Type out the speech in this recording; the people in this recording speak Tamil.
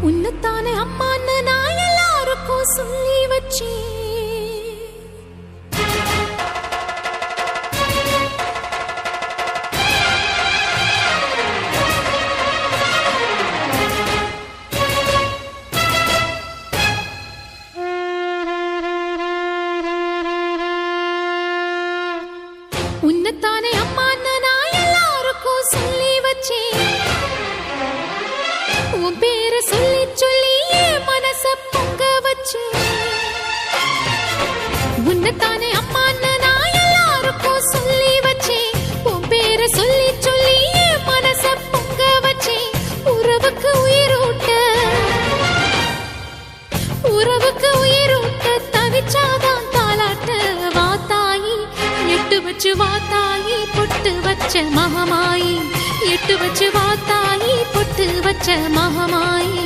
உன்னத்தானே அம்மான்னு நான் எல்லாருக்கும் சொல்லி வச்சேன். உன்னத்தானே அம்மான்னு நான் எல்லாருக்கும் சொல்லி வச்சேன். உன் பேரை சொல்லி சொல்லி என் மனச பொங்க வச்சேன். உன்னத்தானே அம்மான்னு நான் எல்லாருக்கும் சொல்லி வச்சேன். உன் பேரை சொல்லி சொல்லி என் மனச பொங்க வச்சேன். உறவுக்கு உயிரூட்ட தவிச்சாதான் தாலாட்ட வாத்தாயி எட்டு வச்சு வாத்தாயி பொட்டு வச்ச மகமாயி எட்டு வச்சு வாத்தாயி பொட்டு வச்ச மகமாயி.